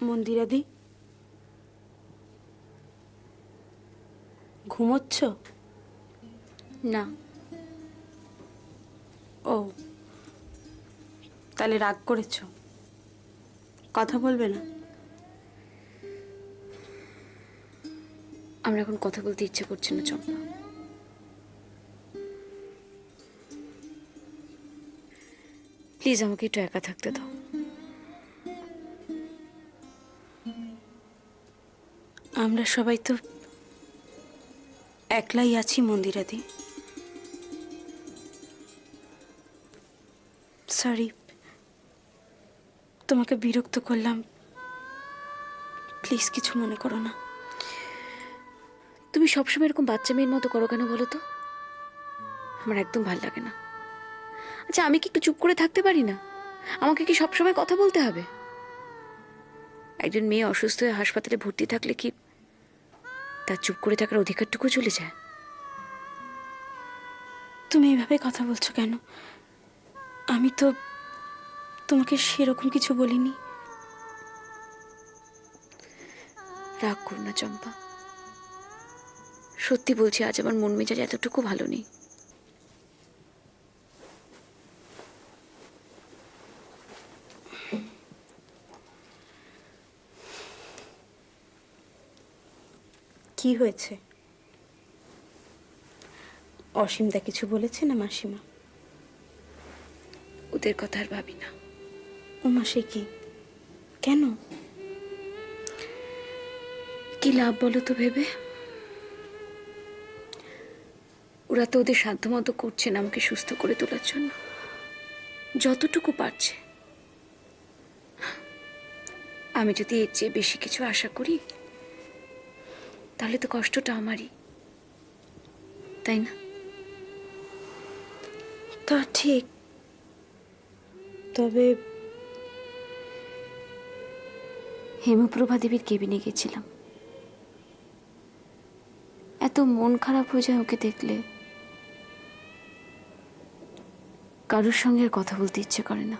মন্দিরাদি, ঘুমোচ্ছ? না। ও, তাহলে রাগ করেছ? কথা বলবে না? আমার এখন কথা বলতে ইচ্ছে করছে না চম্পা। প্লিজ আমাকে একটু একা থাকতে দাও। আমরা সবাই তো একলাই আছি মন্দিরাদি। সরি, তোমাকে বিরক্ত করলাম, প্লিজ কিছু মনে করো না। তুমি সবসময় এরকম বাচ্চা মেয়ের মতো করো কেন বলো তো? আমার একদম ভাল লাগে না। আচ্ছা, আমি কি একটু চুপ করে থাকতে পারি না? আমাকে কি সবসময় কথা বলতে হবে? একজন মেয়ে অসুস্থ হয়ে হাসপাতালে ভর্তি থাকলে কি তার চুপ করে থাকার অধিকারটুকু চলে যায়? তুমি এইভাবে কথা বলছো কেন? আমি তো তোমাকে সেরকম কিছু বলিনি। রাগ করো না চম্পা, সত্যি বলছি, আজ আমার মন মেজাজ এতটুকু ভালো নেই। কি হয়েছে? অসীমদা কিছু বলেছে না মাসিমা? ওদের কথা আর ভাবি না। ও মাসে কি? কেন? কি লাভ বলো তো ভেবে? ওরা তো ওদের সাধ্যমতো করছেন আমাকে সুস্থ করে তোলার জন্য, যতটুকু পারছে। আমি যদি এর চেয়ে বেশি কিছু আশা করি তাহলে তো কষ্টটা আমারই, তাই না? তা ঠিক, তবে হেমপ্রভা দেবীর কেবিনে গেছিলাম। এত মন খারাপ হয়ে যায় ওকে দেখলে, কারোর সঙ্গে আর কথা বলতে ইচ্ছে করে না।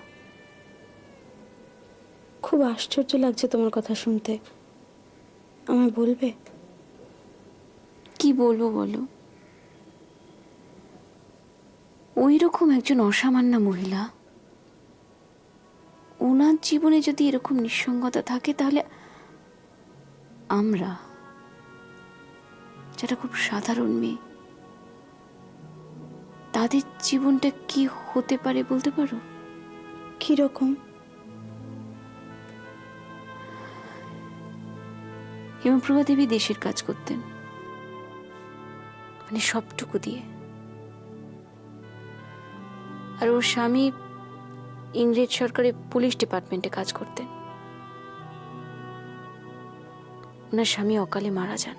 খুব আশ্চর্য লাগছে তোমার কথা শুনতে। আমায় বলবে? কি বলবো বলো? ওই রকম একজন অসামান্য মহিলা, ওনার জীবনে যদি এরকম নিঃসঙ্গতা থাকে, তাহলে আমরা যারা খুব সাধারণ মেয়ে, তাদের জীবনটা কি হতে পারে বলতে পারো? কি রকম? হেমপ্রভা দেবী দেশের কাজ করতেন, মানে সবটুকু দিয়ে। আর ওর স্বামী ইংরেজ সরকারের পুলিশ ডিপার্টমেন্টে কাজ করতেন। ওনার স্বামী অকালে মারা যান।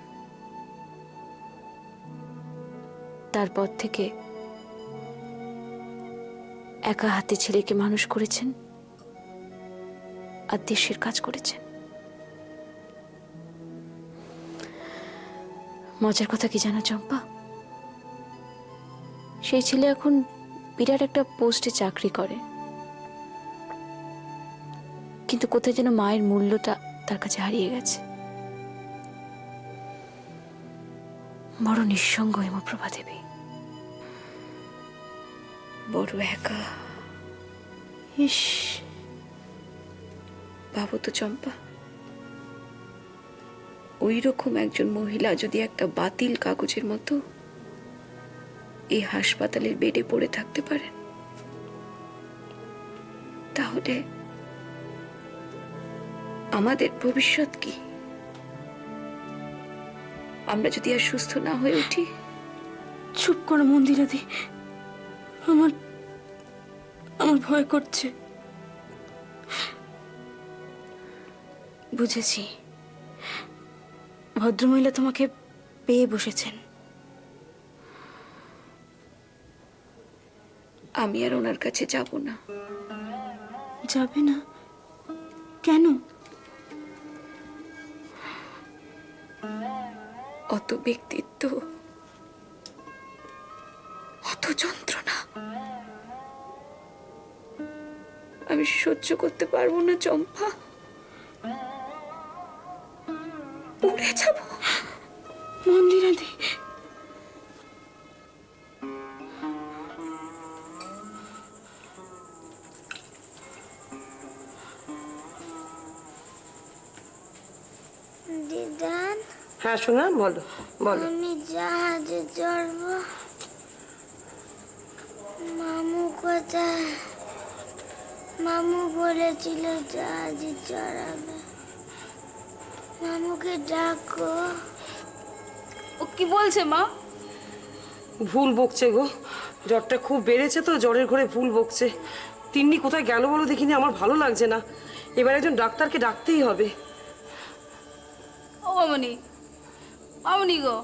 তারপর থেকে একা হাতে ছেলেকে মানুষ করেছেন আর দেশের কাজ করেছেন। মজার কথা কি জানো চম্পা? সেই ছেলে এখন বিরাট একটা পোস্টে চাকরি করে, কিন্তু কোথায় যেন মায়ের মূল্যটা তার কাছে হারিয়ে গেছে। বড় নিঃসঙ্গ হেমপ্রভা দেবী, বড় একা। ইস, ভাবো তো চম্পা, ওই রকম একজন মহিলা যদি একটা বাতিল কাগজের মতো এই হাসপাতালের বেডে পড়ে থাকতে পারেন, তাহলে আমাদের ভবিষ্যৎ কি? আমরা যদি আর সুস্থ না হয়ে উঠি? চুপ করো মন্দিরাদি, আমার আমার ভয় করছে। বুঝেছি, ভদ্রমহিলা তোমাকে পেয়ে বসেছেন। আমি আর ওনার কাছে যাব না। যাবে না? কেন? অত ব্যক্তিত্ব, অত যন্ত্রণা আমি সহ্য করতে পারবো না চম্পা। মরে যাব। মন্দিরাদি, দিদান, হ্যাঁ শোনা, বলো বলো। আমি জাহাজে চড়ব। মামু কোথায়? মামু বলেছিল জাহাজে চড়াবে। মামুকে ডাকো। ও কি বলছে মা? ভুল বকছে গো, জ্বরটা খুব বেড়েছে তো, জ্বরের ঘরে ভুল বকছে। তিন্নি কোথায় গেল বলো দেখিনি, আমার ভালো লাগছে না। এবার একজন ডাক্তারকে ডাকতেই হবে। ও মামনি, মামনি গো,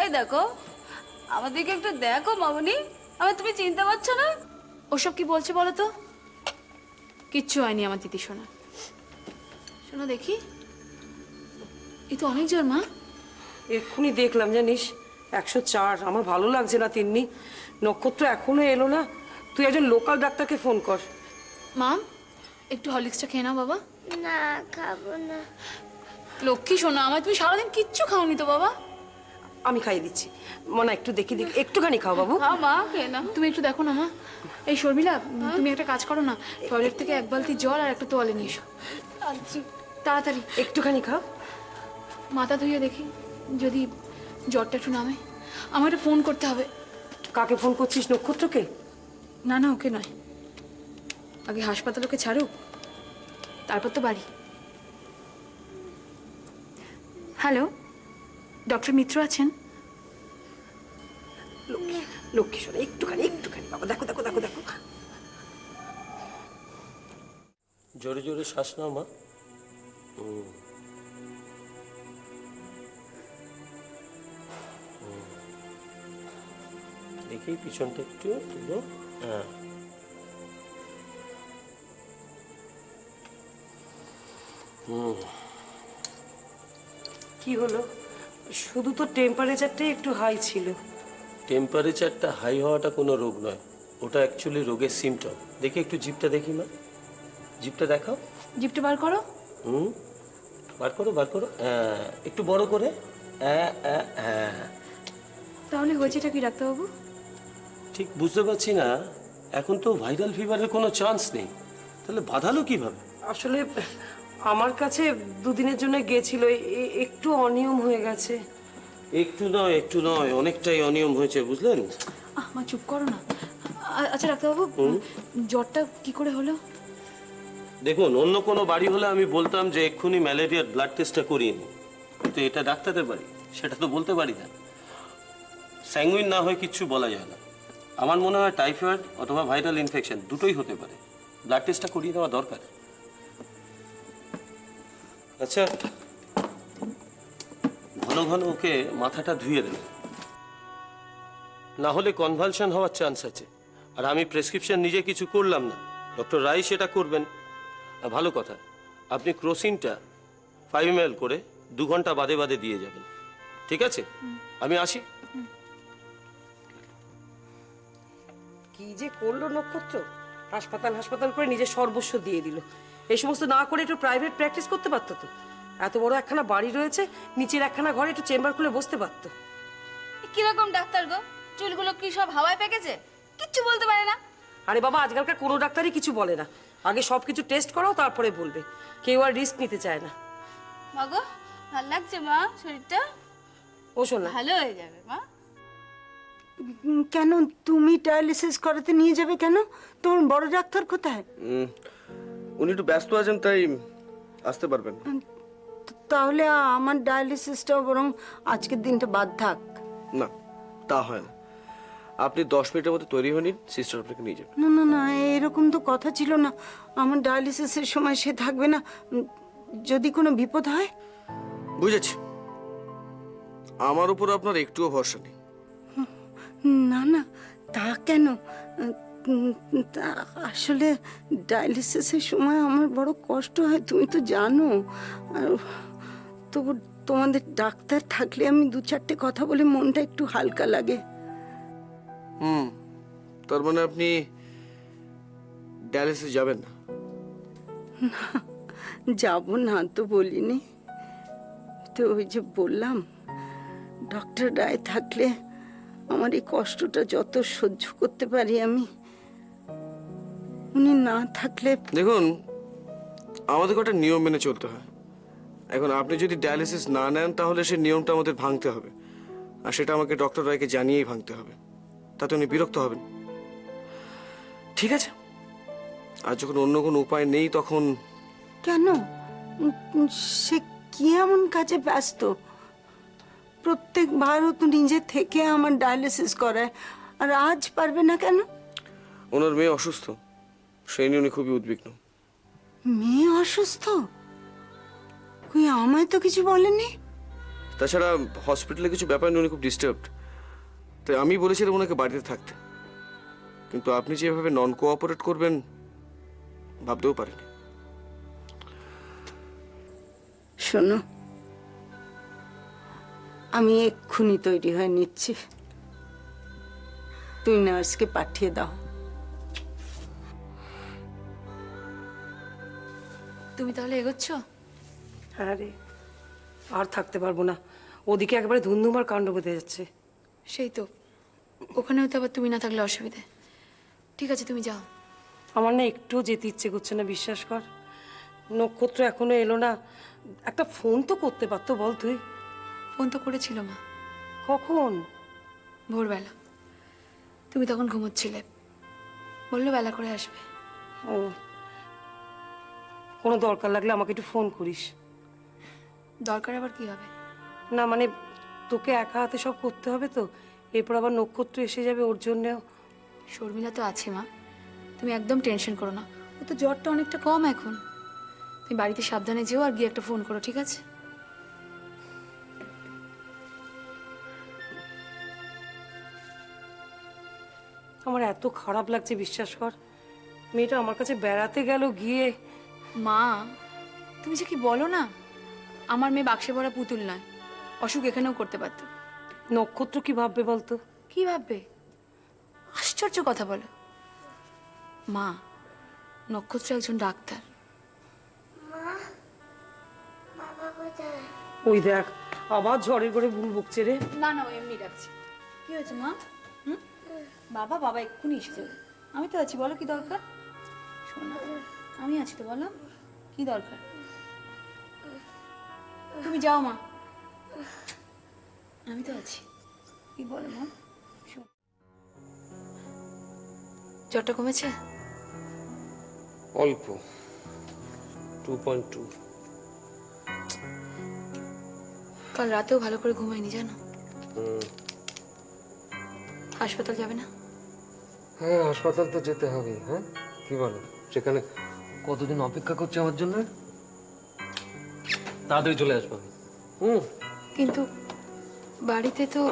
এই দেখো আমাদেরকে একটু দেখো মামনি, আমার তুমি চিনতে পারছো না? ওসব কি বলছে বলো তো? কিচ্ছু হয়নি আমার দিদি শোনা। শোনো দেখি, এই তো অনেক জ্বর মা। এক্ষুনি দেখলাম জানিস 104। আমার ভালো লাগছে না তিন্নি। নক্ষত্র এখনো এলো না। তুই একজন লোকাল ডাক্তারকে ফোন কর। মা একটু হরলিক্সটা খেয়ে নাও বাবা। না, খাবো না। লক্ষ্মী শোনা আমার, তুমি সারাদিন কিচ্ছু খাওনি তো বাবা। আমি খাইয়ে দিচ্ছি। মনা একটু দেখি দেখি, একটুখানি খাও বাবু। হ্যাঁ মা, খেয়ে না। তুমি একটু দেখো না মা। এই শর্মিলা, তুমি একটা কাজ করো না, টয়লেট থেকে এক বালতি জল আর একটা তোয়ালে নিয়ে এসো তাড়াতাড়ি। একটুখানি খাও। মাথা ধুয়ে দেখি যদি জ্বরটা একটু নামে। আমার একটা ফোন করতে হবে। কাকে ফোন করছিস? নক্ষত্রকে? না না, ওকে নয়, আগে হাসপাতাল ওকে ছাড়ুক, তারপর তো বাড়ি। হ্যালো, ডক্টর মিত্র আছেন? লক্ষ্মী, লক্ষ্মী শোনা, একটুখানি একটুখানি বাবা, দেখো দেখো দেখো দেখো। জোরে জোরে শ্বাস নাও মা। দেখি পিছনটা একটু তুলো। হ্যাঁ, কি হলো? শুধু তো টেম্পারেচারটাই একটু হাই ছিল। টেম্পারেচারটা হাই হওয়াটা কোনো রোগ নয়, ওটা অ্যাকচুয়ালি রোগের সিমটম। দেখি একটু জিভটা দেখি মা, জিভটা দেখাও। জিপটা বার করো। হুম, বার করো বার করো। হ্যাঁ, একটু বড় করে। হ্যাঁ হ্যাঁ হ্যাঁ, তাহলে হয়েছেটা কি ডাক্তারবাবু? ঠিক বুঝতে পারছি না। এখন তো ভাইরাল ফিভারের কোনো চান্স নেই, তাহলে বাঁধালো কিভাবে? আসলে আমার কাছে দুদিনের জন্য গেছিল, একটু অনিয়ম হয়ে গেছে। একটু নয় অনেকটাই অনিয়ম হয়েছে, বুঝলেন? মা চুপ করো না। আচ্ছা ডাক্তারবাবু, জ্বরটা কি করে হলো? দেখুন, অন্য কোনো বাড়ি হলে আমি বলতাম যে এক্ষুনি ম্যালেরিয়ার ব্লাড টেস্টটা করিয়ে নিন, কিন্তু এটা ডাক্তারের বাড়ি, সেটা তো বলতে পারি না। স্যাঙ্গুইন না হয় কিচ্ছু বলা যায় না। আমার মনে হয় টাইফয়েড অথবা ভাইরাল ইনফেকশন দুটোই হতে পারে। ব্লাড টেস্টটা করিয়ে নেওয়া দরকার। আচ্ছা, ঘন ঘন ওকে মাথাটা ধুয়ে দেবেন, না হলে কনভালশন হওয়ার চান্স আছে। আর আমি প্রেসক্রিপশন নিজে কিছু করলাম না, ডক্টর রাই সেটা করবেন। আর ভালো কথা, আপনি ক্রোসিনটা 5 ml করে 2 ঘন্টা বাদে বাদে দিয়ে যাবেন, ঠিক আছে? আমি আসি। কি যে করলো নক্ষত্র, হাসপাতাল হাসপাতাল করে নিজের সর্বস্ব দিয়ে দিল। এই সমস্ত না করে একটু প্রাইভেট প্র্যাকটিস করতে পারতো তো। এত বড় একখানা বাড়ি রয়েছে, নিচের একখানা ঘরে একটু চেম্বার খুলে বসতে পারতো। কিরকম ডাক্তার গো? চুলগুলো কি সব হাওয়ায় পেকেছে? কিচ্ছু বলতে পারে না। আরে বাবা, আজকালকার কোনো ডাক্তারই কিছু বলে না। আগে সবকিছু টেস্ট করাও, তারপরে বলবে। কেউ আর রিস্ক নিতে চায় না। মা গো, ভালো লাগছে মা? শরীরটা ও শোনা, ভালো হয়ে যাবে মা। কেন তুমি ডায়ালিসিস করাতে নিয়ে যাবে কেন? তোমার বড় ডাক্তার কোথায়? উনি একটু ব্যস্ত আছেন, তাই আসতে পারবেন না। তাহলে আমার ডায়ালিসিসটাও বরং আজকের দিনটা বাদ থাক। না, তা হয় না। আপনি 10 মিনিটের মধ্যে তৈরি হয়ে নিন, সিস্টার আপনাকে নিয়ে যাবেন। না না না, এরকম তো কথা ছিল না। আমার ডায়ালিসিসের সময় সে থাকবে না, যদি কোনো বিপদ হয়। বুঝেছি, আমার উপর আপনার একটুও ভরসা নেই। না না, তা কেন? তা আসলে ডায়ালিসিসের সময় আমার বড় কষ্ট হয়, তুমি তো জানো। আর তবু তোমাদের ডাক্তার থাকলে আমি 2-4টে কথা বলে মনটা একটু হালকা লাগে। তার মানে আপনি ডায়ালিসিস যাবেন না? যাব না তো বলিনি, তো ওই যে বললাম, ডক্টর রায় থাকলে আমার এই কষ্টটা যত সহ্য করতে পারি আমি, উনি না থাকলে। দেখুন, আমাদের একটা নিয়ম মেনে চলতে হয়। এখন আপনি যদি ডায়ালিসিস না নেন তাহলে সেই নিয়মটা আমাদের ভাঙতে হবে, আর সেটা আমাকে ডক্টর রায়কে জানিয়েই ভাঙতে হবে। তাতে উনি বিরক্ত হবেন। ঠিক আছে, আর যখন অন্য কোনো উপায় নেই তখন। কেন? সে কি এমন কাজে ব্যস্ত? প্রত্যেকবারও তো নিজে থেকে আমার ডায়ালিসিস করায়, আর আজ পারবে না কেন? ওনার মেয়ে অসুস্থ, সেই নিয়ে উনি খুবই উদ্বিগ্ন। মেয়ে অসুস্থ? কই, আমায় তো কিছু বলেনি। তাছাড়া হসপিটালে কিছু ব্যাপার নিয়ে উনি খুব ডিস্টার্বড, তাই আমি বলেছিলাম ওনাকে বাড়িতে থাকতে। কিন্তু আপনি যেভাবে নন কোঅপারেট করবেন ভাবতেও পারিনি। শোনো, আমি এক্ষুনি তৈরি হয়ে নিচ্ছি, তুই নার্সকে পাঠিয়ে দাও। তুমি তাহলে এগোচ্ছ? হ্যাঁ রে, আর থাকতে পারবো না। ওদিকে একেবারে ধুমধুমার কাণ্ড বেঁধে যাচ্ছে। সেই তো, ওখানেও তো আবার তুমি না থাকলে অসুবিধে। ঠিক আছে, তুমি যাও। আমার না একটুও যেতে ইচ্ছে করছে না, বিশ্বাস কর। নক্ষত্র এখনো এলো না, একটা ফোন তো করতে পারতো, বল তুই। ফোন তো করেছিল মা, কখন? ভোরবেলা। তুমি তখন ঘুমোচ্ছিলে, বললো বেলা করে আসবে। ও, কোনো দরকার লাগলে আমাকে একটু ফোন করিস। দরকার আবার কি হবে? না মানে, তোকে একা হাতে সব করতে হবে তো, এরপর আবার নক্ষত্র এসে যাবে, ওর জন্যেও। শর্মিলা তো আছে মা, তুমি একদম টেনশন করো না। ও তো জ্বরটা অনেকটা কম এখন। তুমি বাড়িতে সাবধানে যেও, আর গিয়ে একটা ফোন করো, ঠিক আছে? আমার এত খারাপ লাগছে, বিশ্বাস কর। মেয়েটা আমার কাছে বেড়াতে গেল, গিয়ে। মা, তুমি যে কি বলো না, আমার মেয়ে বাক্সে ভরা পুতুল নয়, অসুখ এখানেও করতে পারত। নক্ষত্র কি ভাববে বলতো? কি ভাববে? আশ্চর্য কথা বলো মা, নক্ষত্র একজন ডাক্তার। বাবা কোথায়? ওই দেখ, আবার ঝড়ের করে বুল বকছে রে। না না, ও এমনি ডাকছে। কি হয়েছে মা? হুম? বাবা বাবা এক্ষুনি এসে যাবে। আমি তো আছি, বলো কি দরকার? শোনা, আমি আছি তো, বলো কি দরকার। তুমি যাও মা, আমি তো আছি। কি বলো মা? শোন, জ্বরটা কমেছে? অল্প, 2.2। কাল রাতেও ভালো করে ঘুমাইনি জানো। হাসপাতাল যাবে না? হ্যাঁ, হাসপাতাল তো যেতে হবেই। হ্যাঁ, কি বলো? সেখানে কতদিন অপেক্ষা করছে আমার জন্য। তাড়াতাড়ি চলে আসবো আমি। কিন্তু বাড়িতে তো।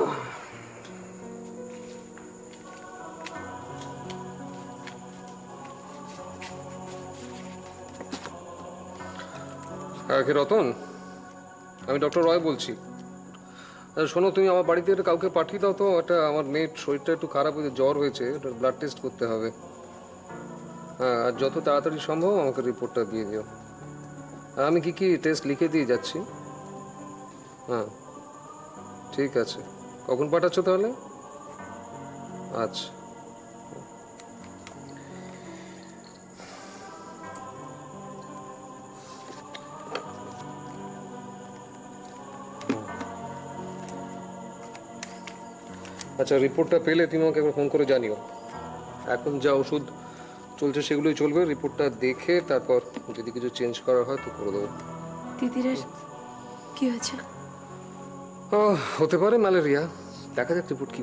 হ্যাঁ, কে রতন? আমি ডক্টর রয় বলছি। শোনো, তুমি আমার বাড়িতে একটা কাউকে পাঠিয়ে দাও তো। একটা আমার মেয়ের শরীরটা একটু খারাপ হয়েছে, জ্বর হয়েছে, ব্লাড টেস্ট করতে হবে। হ্যাঁ, আর যত তাড়াতাড়ি সম্ভব আমাকে রিপোর্টটা দিয়ে দিও। আমি কি কি টেস্ট লিখে দিয়ে যাচ্ছি। হ্যাঁ, ঠিক আছে। কখন পাঠাচ্ছ তাহলে? আচ্ছা। আচ্ছা, রিপোর্টটা পেলে তুমি আমাকে একবার ফোন করে জানিও। এখন যা ওষুধ চলছে সেগুলোই চলবে। রিপোর্টটা দেখে তারপর যদি কিছু চেঞ্জ করা হয় তো করে দেবো। দিদির কি হয়েছে? হতে পারে ম্যালেরিয়া, দেখা যাক রিপোর্ট কি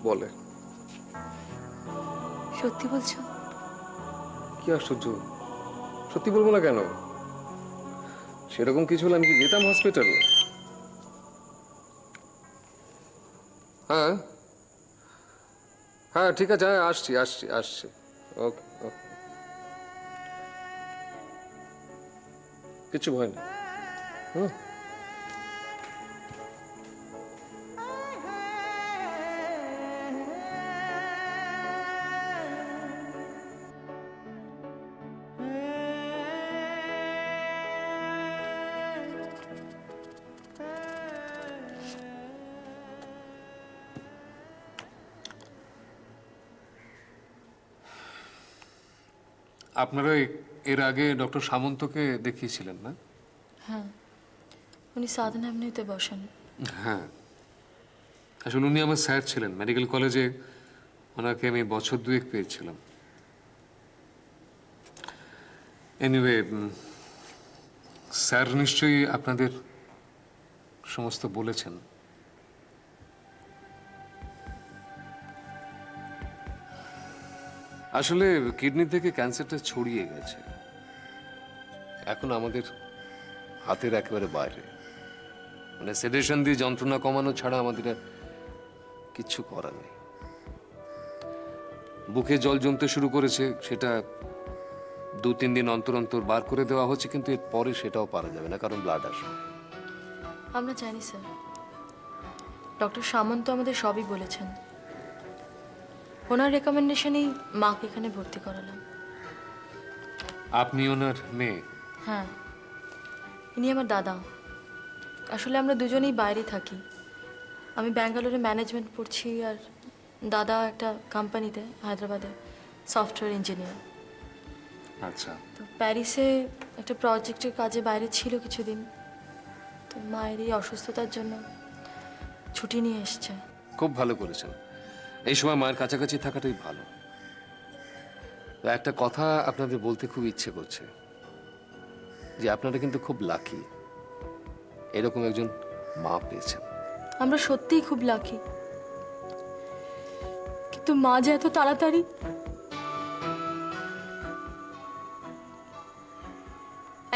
বলে। সত্যি বলছো? কি আশ্চর্য, সত্যি বলবো না কেন? সেরকম কিছু হলে আমি কি যেতাম হসপিটাল? হ্যাঁ হ্যাঁ, ঠিক আছে। হ্যাঁ, আসছি আসছি আসছি। ওকে ওকে, কিছু ভয় নেই। হুম। আপনারা এর আগে ডক্টর সামন্তকে দেখিয়েছিলেন না? হ্যাঁ, উনি সাধন অ্যাভিনিউতে বসেন। হ্যাঁ, আসলে উনি আমার স্যার ছিলেন মেডিকেল কলেজে। ওনাকে আমি বছর দুয়েক পেয়েছিলাম। এনিওয়ে, স্যার নিশ্চয়ই আপনাদের সমস্ত বলেছেন। আসলে কিডনি থেকে ক্যান্সারটা ছড়িয়ে গেছে, এখন আমাদের হাতের একেবারে বাইরে। মানে সেডেশন দিয়ে যন্ত্রণা কমানো ছাড়া আমাদের আর কিচ্ছু করার নেই। বুকে জল জমতে শুরু করেছে, সেটা 2-3 দিন অন্তর অন্তর বার করে দেওয়া হচ্ছে, কিন্তু এর পরে সেটাও পারা যাবে না, কারণ ব্লাড আসবে। আমরা জানি স্যার, ডক্টর সামন্ত আমাদের সবই বলেছেন। ওনার রেকমেন্ডেশনেই মাকে এখানে ভর্তি করালাম। আপনি ওনার মেয়ে? হ্যাঁ, ইনি আমার দাদা। আসলে আমরা দুজনেই বাইরে থাকি। আমি ব্যাঙ্গালোরে ম্যানেজমেন্ট পড়ছি, আর দাদা একটা কোম্পানিতে হায়দ্রাবাদে সফটওয়্যার ইঞ্জিনিয়ার। আচ্ছা। তো প্যারিসে একটা প্রজেক্টের কাজে বাইরে ছিল কিছুদিন, তো মায়ের এই অসুস্থতার জন্য ছুটি নিয়ে এসছে। খুব ভালো করেছেন, এই সময় মায়ের কাছাকাছি থাকাটাই ভালো। তো একটা কথা আপনাদের বলতে খুব ইচ্ছে করছে, যে আপনারা কিন্তু খুব লাকি এরকম একজন মা পেয়েছেন। আমরা সত্যিই খুব লাকি, কিন্তু মা যে এত তাড়াতাড়ি।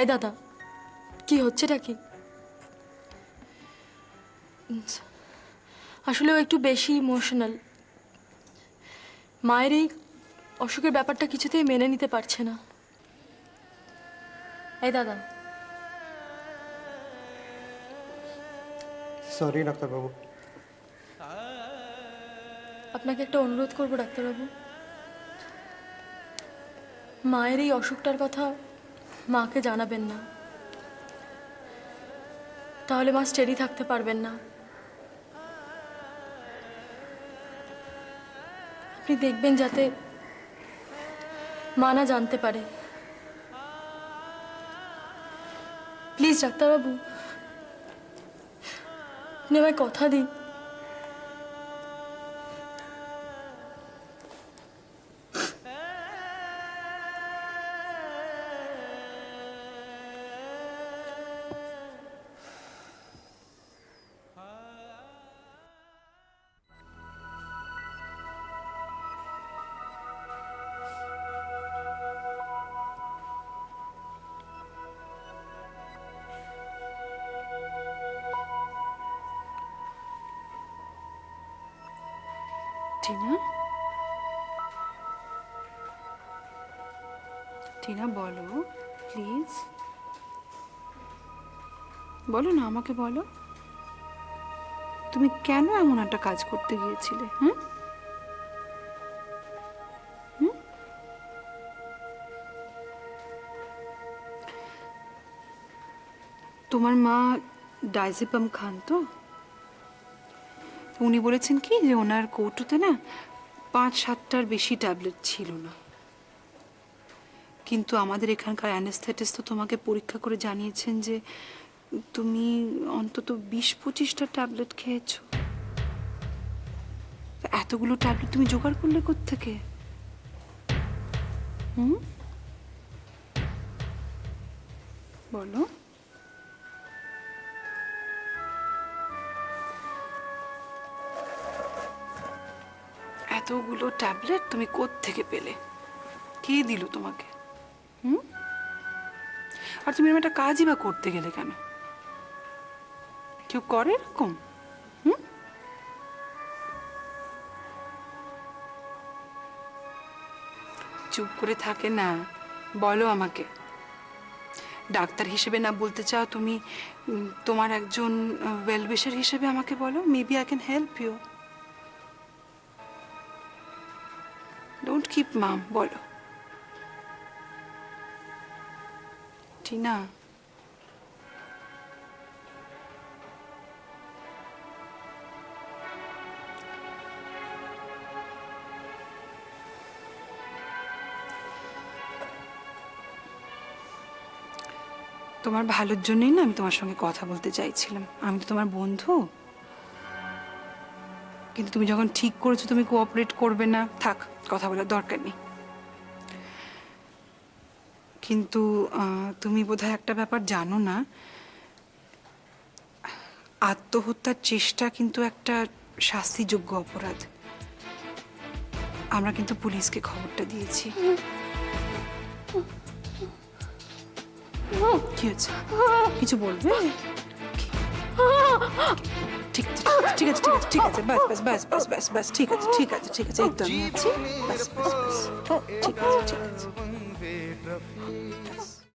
এই দাদা, কি হচ্ছেটা কি? আসলে ও একটু বেশি ইমোশনাল। মায়ের এই অসুখের ব্যাপারটা কিছুতেই মেনে নিতে পারছে না। এই দাদা, সরি ডাক্তারবাবু। আপনাকে একটা অনুরোধ করবো ডাক্তারবাবু, মায়ের এই অসুখটার কথা মাকে জানাবেন না, তাহলে মা স্টেডি থাকতে পারবেন না। আপনি দেখবেন যাতে মা না জানতে পারে। প্লিজ ডাক্তারবাবু, আপনি আমায় কথা দিন। টিনা, টিনা বলো প্লিজ, বলো না, আমাকে বলো, তুমি কেন এমন একটা কাজ করতে গিয়েছিলে? তোমার মা ডাইজেপাম খান তো? উনি বলেছেন কি যে ওনার কৌটোতে না 5-7টার বেশি ট্যাবলেট ছিল না, কিন্তু আমাদের এখানকার অ্যানেস্থেটিস্ট তো তোমাকে পরীক্ষা করে জানিয়েছেন যে তুমি অন্তত 20-25টা ট্যাবলেট খেয়েছো। এতগুলো ট্যাবলেট তুমি জোগাড় করলে কোত্থেকে? বলো। এতগুলো ট্যাবলেট তুমি কোত্থেকে পেলে? কে দিল তোমাকে? আর তুমি এরকম একটা কাজই বা করতে গেলে কেন? কেউ করে এরকম? চুপ করে থাকে না, বলো আমাকে। ডাক্তার হিসেবে না বলতে চাও তুমি, তোমার একজন ওয়েল উইশার হিসেবে আমাকে বলো। Maybe I can help you. Don't keep mum, বলো। টিনা, তোমার ভালোর জন্যই না আমি তোমার সঙ্গে কথা বলতে চাইছিলাম। আমি তো তোমার বন্ধু। কিন্তু তুমি যখন ঠিক করেছো তুমি কোঅপারেট করবে না, থাক, কথা বলার দরকার নেই। কিন্তু তুমি বোধহয় একটা ব্যাপার জানো না, আত্মহত্যার চেষ্টা কিন্তু একটা শাস্তিযোগ্য অপরাধ। আমরা কিন্তু পুলিশকে খবরটা দিয়েছি। কি হচ্ছে? কিছু বলবে? ঠিক আছে, ঠিক আছে, ঠিক আছে, ঠিক আছে, বাস বাস বাস বাস বাস বাস, ঠিক আছে, ঠিক আছে, ঠিক আছে, এই তো আমি আছি, বাস বাস বাস, ঠিক আছে, ঠিক আছে।